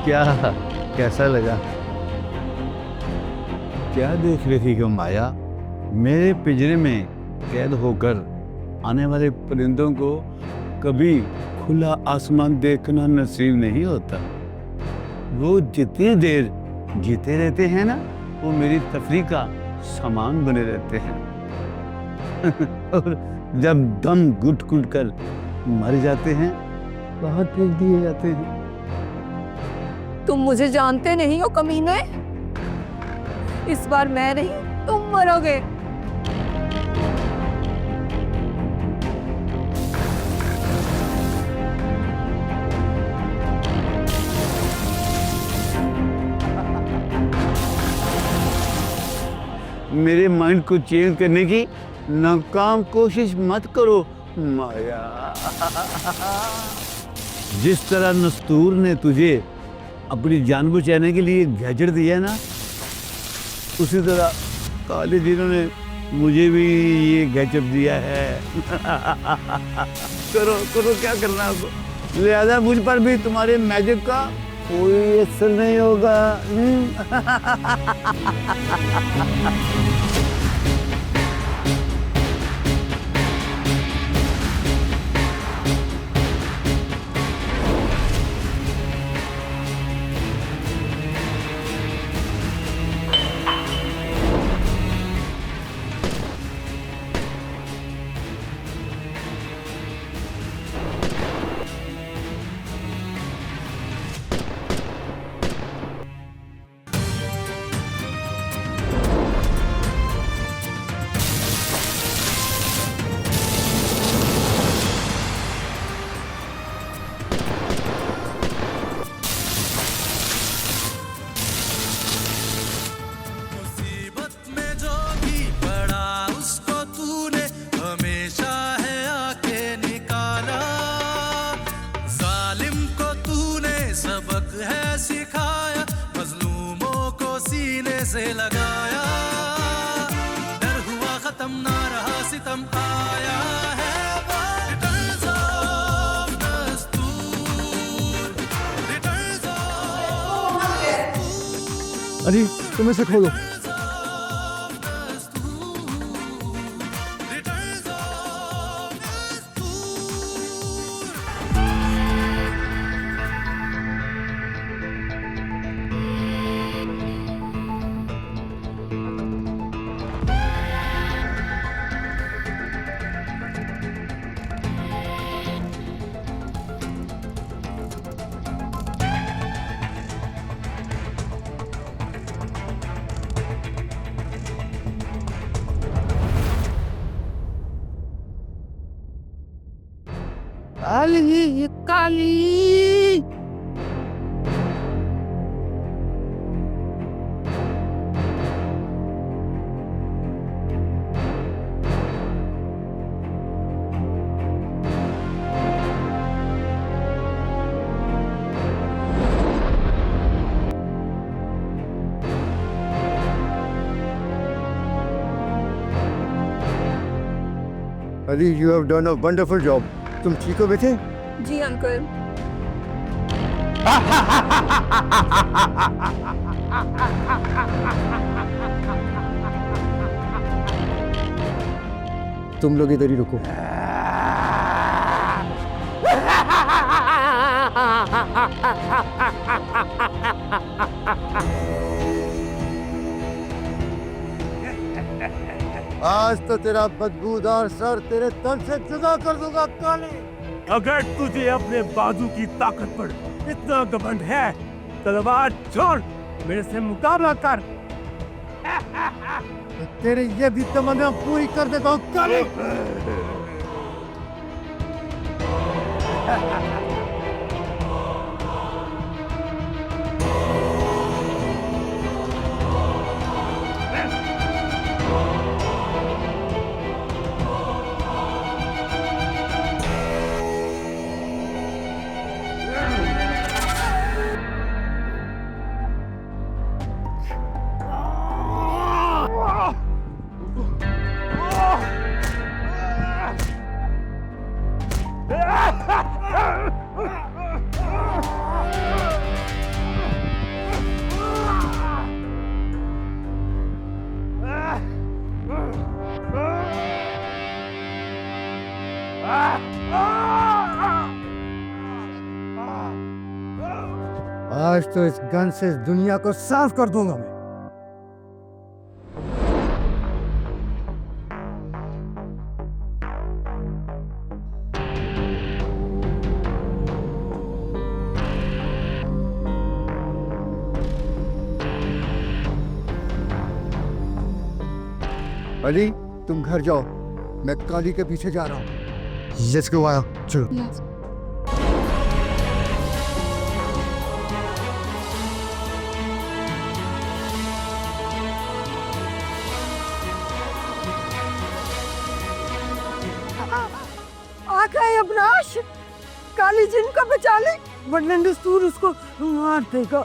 क्या, कैसा लगा? क्या देख रही थी माया? मेरे पिंजरे में कैद होकर आने वाले परिंदों को कभी खुला आसमान देखना नसीब नहीं होता। वो जितनी देर जीते रहते हैं ना, वो मेरी तफरीह का सामान बने रहते हैं। और जब दम घुट घुट कर मर जाते हैं, बाहर फेंक दिए जाते हैं। तुम मुझे जानते नहीं हो कमीने। इस बार मैं नहीं, तुम मरोगे। मेरे माइंड को चेंज करने की नाकाम कोशिश मत करो माया। जिस तरह नस्तूर ने तुझे अपनी जान बचाने के लिए गैजेट दिया ना, उसी तरह काले दिनों ने मुझे भी ये गैजेट दिया है। करो करो क्या करना है, लिहाजा मुझ पर भी तुम्हारे मैजिक का कोई असर नहीं होगा। से लगाया, डर हुआ खत्म ना रहा सितम आया है। Returns of दस्तूर, Returns of दस्तूर, अरे तुम इसे खोलो। Returns of दस्तूर। Kali Kali. Ali, you have done a wonderful job. तुम ठीक हो बेटे? जी अंकल। तुम लोग इधर ही रुको। आज तो तेरा बदबूदार सर तेरे तन से जुदा कर दूंगा काली। अगर तुझे अपने बाजू की ताकत पर इतना घमंड है, तलवार छोड़ मेरे से मुकाबला कर। तेरे ये भी तमन्ना पूरी कर देता हूँ काली। आज तो इस गन से इस दुनिया को साफ कर दूंगा मैं। अली, तुम घर जाओ, मैं काली के पीछे जा रहा हूँ। लेट्स गो आया, चलो। आ गए अविनाश, काली जिन को बचा ले वरना दस्तूर उसको मार देगा।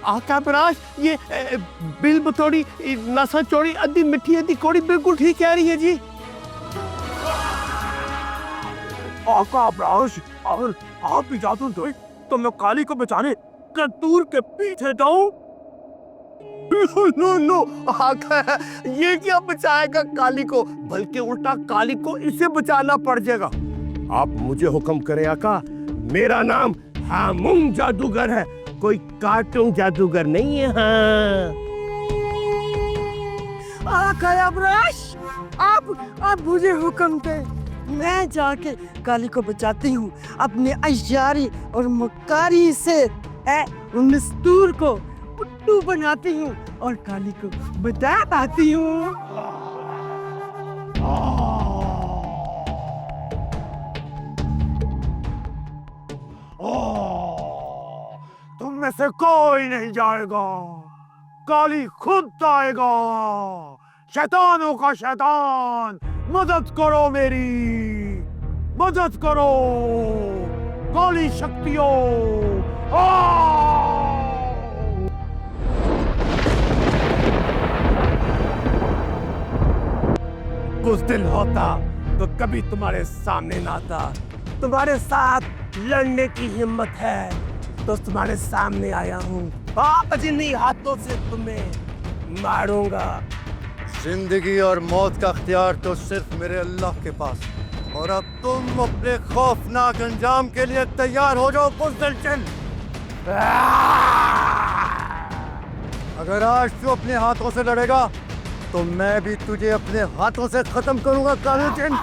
आका अविनाश, ये बिल बतौड़ी नसा चौड़ी अद्धी मिठी अद्धी कौड़ी बिल्कुल ठीक कह रही है जी। आका अविनाश, अगर आप इजाजत दो तो मैं काली को बचाने दस्तूर के पीछे जाऊं। नो नो आका, ये क्या बचाएगा काली को, बल्कि उल्टा काली को इसे बचाना पड़ जाएगा। आप मुझे हुक्म करें आका, मेरा नाम हामुम जादूगर है, कोई कार्टून जादूगर नहीं है। हाँ आका अविनाश, आप मुझे हुक्म दे, मैं जाके काली को बचाती हूँ, अपने अय्यारी और मक्कारी से दस्तूर को पुट्टू बनाती हूँ और काली को बचा पाती हूँ। तुम में से कोई नहीं जाएगा, काली खुद आएगा। शैतानों का शैतान, मदद करो मेरी, मदद करो काली शक्तियों। कुछ दिन होता तो कभी तुम्हारे सामने ना आता, तुम्हारे साथ लड़ने की हिम्मत है तो तुम्हारे सामने आया हूँ। आज इन्हीं हाथों से तुम्हें मारूंगा। जिंदगी और मौत का अख्तियार तो सिर्फ मेरे अल्लाह के पास, और अब तुम अपने खौफनाक अंजाम के लिए तैयार हो जाओ बुज़दिल। अगर आज तू अपने हाथों से लड़ेगा तो मैं भी तुझे अपने हाथों से खत्म करूंगा काली जिन।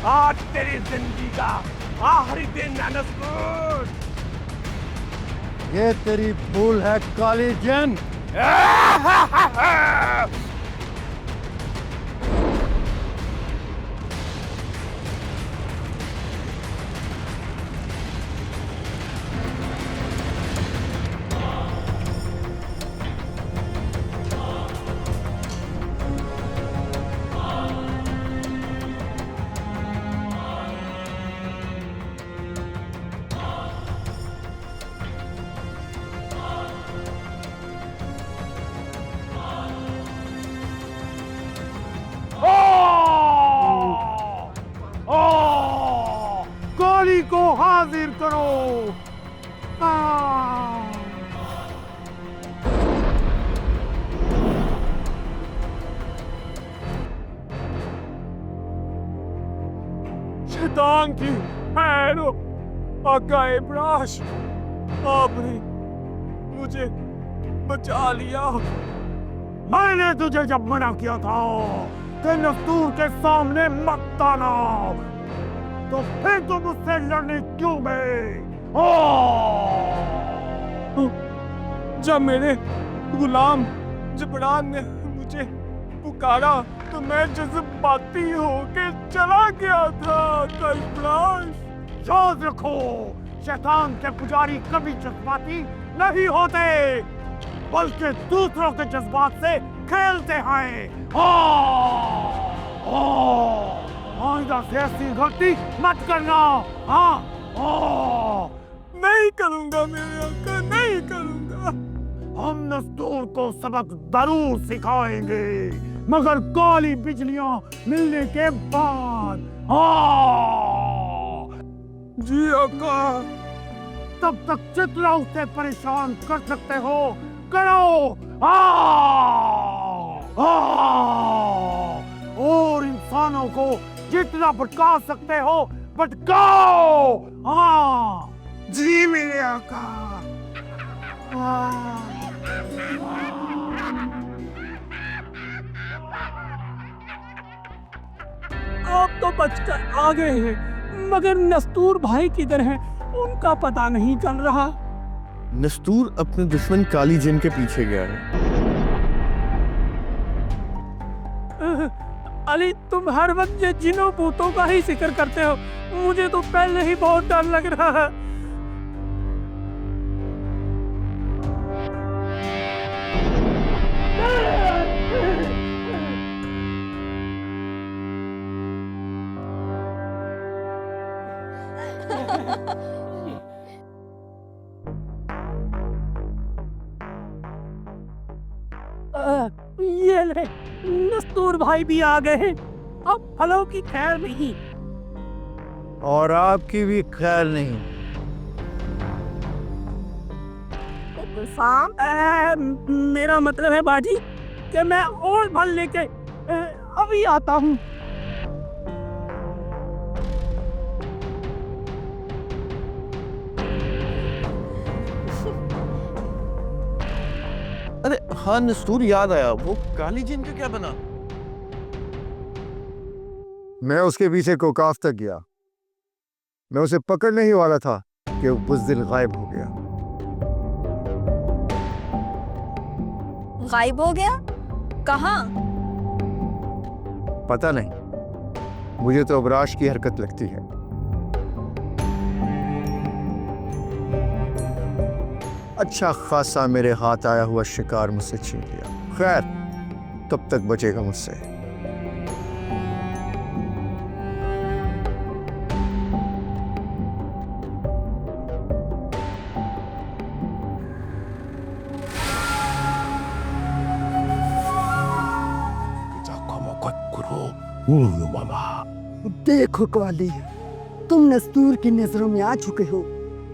आज तेरी जिंदगी का आखिरी दिन है नस्कुर। ये तेरी भूल है काली जिन। काली को हाजिर करो। शैतान की हैरो आका इब्राश, आपने मुझे बचा लिया। मैंने तुझे जब मना किया था कि नस्तूर के सामने मत आना, तो फिर तुम मुझसे लड़ने क्यों गए? जब मेरे गुलाम जबरान ने मुझे पुकारा तो मैं जज्बाती होके चला गया था। कल्पनाश, याद रखो, शैतान के पुजारी कभी जज्बाती नहीं होते, बल्कि दूसरों के जज्बात से खेलते हैं। आइंदा से ऐसी गलती मत करना। नहीं करूंगा मेरे आका, नहीं करूंगा। हम नस्तूर को सबक जरूर सिखाएंगे, मगर काली बिजलियां मिलने के बाद। जी आका। तब तक जितना उसे परेशान कर सकते हो करो। और इंसानों को जितना भटका सकते हो भटकाओ। हाँ जी मेरे आका। आप तो बचकर आ गए हैं, मगर नस्तूर भाई किधर हैं? उनका पता नहीं चल रहा। नस्तूर अपने दुश्मन काली जिन के पीछे गया है। अली, तुम हर वक्त ये जिनों भूतों का ही जिक्र करते हो। मुझे तो पहले ही बहुत डर लग रहा है। ये ले, नस्तूर भाई भी आ गए हैं। अब फलों की खैर नहीं। और आपकी भी खैर नहीं। मेरा मतलब है बाजी कि मैं और फल लेके अभी आता हूँ। अरे हाँ नस्तूर, याद आया, वो काली जिन का क्या बना? मैं उसके पीछे कोकाफ तक गया। मैं उसे पकड़ने ही वाला था कि वो बुज़दिल गायब हो गया। गायब हो गया? कहाँ? पता नहीं, मुझे तो अबराश की हरकत लगती है। अच्छा खासा मेरे हाथ आया हुआ शिकार मुझसे छीन लिया। खैर, कब तक बचेगा मुझसे? देखो काली, तुम नस्तूर की नजरों में आ चुके हो।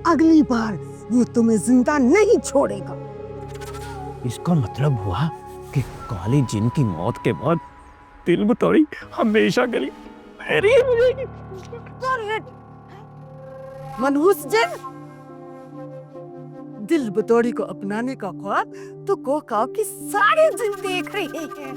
अगली बार वो तुम्हें जिंदा नहीं छोड़ेगा। इसका मतलब हुआ कि काली जिन की मौत के बाद दिल बतौरी हमेशा के लिए मेरी ही मिलेगी। मनहूस जिन, दिल बतौरी को अपनाने का ख्वाब तो कोकाव की सारे जिन देख रहे हैं।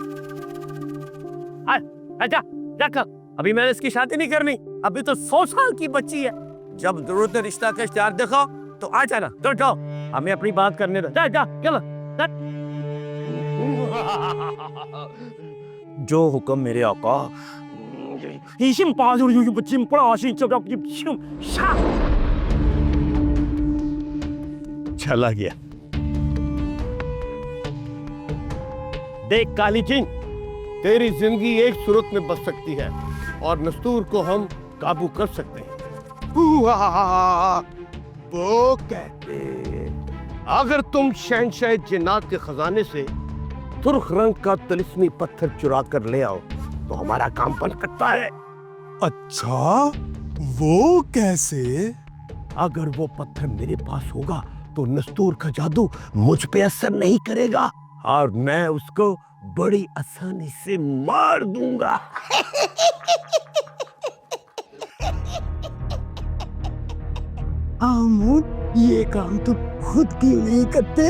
अच्छा जाकर, अभी मैंने इसकी शादी नहीं करनी। अभी तो 100 साल की बच्ची है। जब जरूरत है रिश्ता का इश्तेहार दिखाओ तो आ जाना। तो जाओ, हमें अपनी बात करने दो। जा जा चलो। जो हुक्म मेरे आका। चला गया। देख काली जिन, तेरी जिंदगी एक सूरत में बच सकती है और नस्तूर को हम काबू कर सकते हैं। वो कहते अगर तुम शहंशाह जिन्नात के खजाने से सुर्ख रंग का तिलिस्मी पत्थर चुरा कर ले आओ तो हमारा काम बन सकता है। अच्छा, वो कैसे? अगर वो पत्थर मेरे पास होगा तो नस्तूर का जादू मुझ पे असर नहीं करेगा और मैं उसको बड़ी आसानी से मार दूंगा। आमूद, ये काम तो खुद क्यों नहीं करते?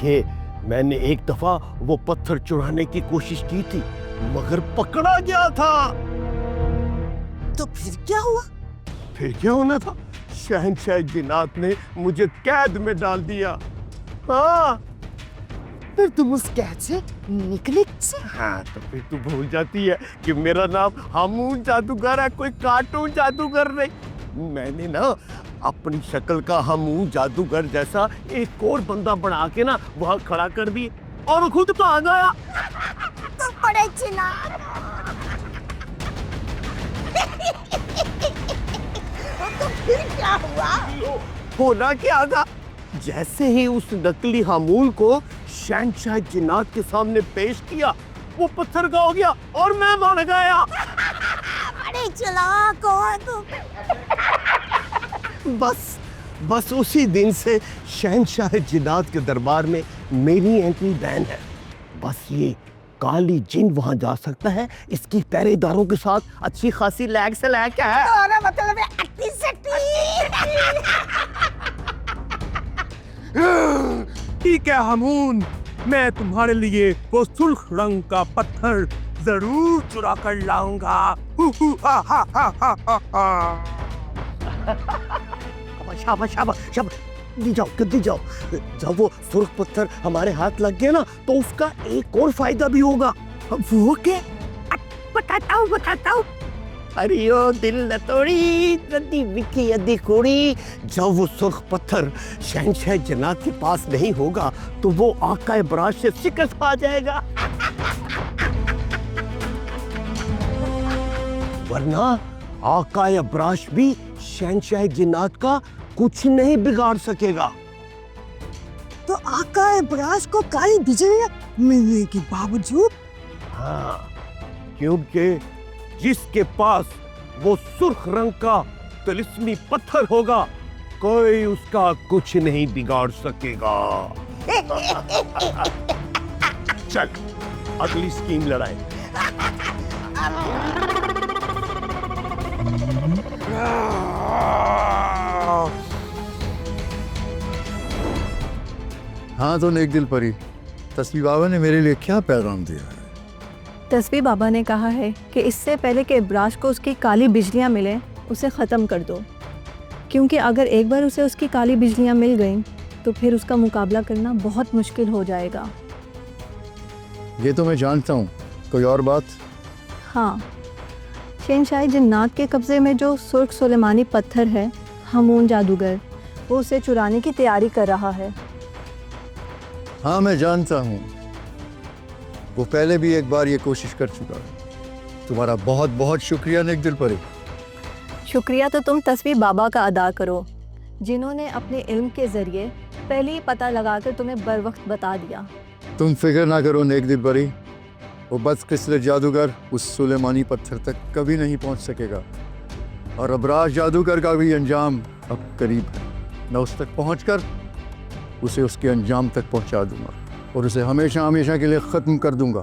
ये मैंने एक दफा वो पत्थर चुराने की कोशिश की थी मगर पकड़ा गया था। तो फिर क्या हुआ? फिर क्या होना था? शहंशाह जिन्नात ने मुझे कैद में डाल दिया। हाँ, फिर तुम उस कैद से निकले कैसे? हाँ, तो फिर तू भूल जाती है कि मेरा नाम हामूद जादूगर है, कोई कार्टून जादूगर नहीं। मैंने ना अपनी शक्ल का हामूद जादूगर जैसा एक और बंदा बना के ना वहां खड़ा कर दी और खुद भाग गया। तो बड़े चिनार। तो फिर क्या हुआ? होना क्या था? जैसे ही उस नकली हामूल को शहंशाह जिन्नात के सामने पेश किया, वो पत्थर का हो गया और मैं मर गया। बड़े चालाक हो तुम। बस उसी दिन से शहंशाह जिन्नात के दरबार में मेरी एंट्री बैन है। बस ये काली जिन वहां जा सकता है इसकी पहरेदारों के साथ अच्छी खासी लैग से लैग है। तुम्हारा मतलब है अट्टी सट्टी। ठीक है हमून, मैं तुम्हारे लिए वो सुर्ख रंग का पत्थर जरूर चुरा कर लाऊंगा। शाबाश शाबाश शाबाश, दी जाओ जल्दी जाओ। जब वो सुर्ख पत्थर हमारे हाथ लग गया ना तो उसका एक और फायदा भी होगा। वो क्या? बताता हूँ। अरे ओ दिल न तोड़ी रद्दी विकी अद्दी कुड़ी। जब वो सुर्ख पत्थर शहंशाह जन्नत के पास नहीं होगा तो वो आका बराश से शिकस्त पा जाएगा। वरना आका बराश भी शहंशाह जन्नत का कुछ नहीं बिगाड़ सकेगा। तो आका बराश को काली बिजलियां मिलने के बावजूद हाँ, क्योंकि जिसके पास वो सुर्ख रंग का तिलिस्मी पत्थर होगा कोई उसका कुछ नहीं बिगाड़ सकेगा। चल अगली स्कीम लड़ाए। हाँ तो नेक दिल परी, तस्वीर बाबा ने मेरे लिए क्या पैगाम दिया है? तस्वीर बाबा ने कहा है कि इससे पहले कि इब्राज को उसकी काली बिजलियां मिलें उसे ख़त्म कर दो, क्योंकि अगर एक बार उसे उसकी काली बिजलियां मिल गईं तो फिर उसका मुकाबला करना बहुत मुश्किल हो जाएगा। ये तो मैं जानता हूँ, कोई और बात? हाँ, शहंशाह जिन्नात के कब्ज़े में जो सुर्ख सुलेमानी पत्थर है, हमून जादूगर वो उसे चुराने की तैयारी कर रहा है। हाँ मैं जानता हूँ, वो पहले भी एक बार ये कोशिश कर चुका है। तुम्हारा बहुत बहुत शुक्रिया नेक दिल परी। शुक्रिया तो तुम तस्वीर बाबा का अदा करो, जिन्होंने अपने इल्म के ज़रिए पहले ही पता लगाकर तुम्हें बर वक्त बता दिया। तुम फिक्र ना करो नेक दिल परी, वो बदकिस्मत जादूगर उस सुलेमानी पत्थर तक कभी नहीं पहुंच सकेगा, और अबराज जादूगर का भी अंजाम अब करीब है। मैं उस तक पहुंचकर उसे उसके अंजाम तक पहुंचा दूंगा और उसे हमेशा हमेशा के लिए ख़त्म कर दूंगा।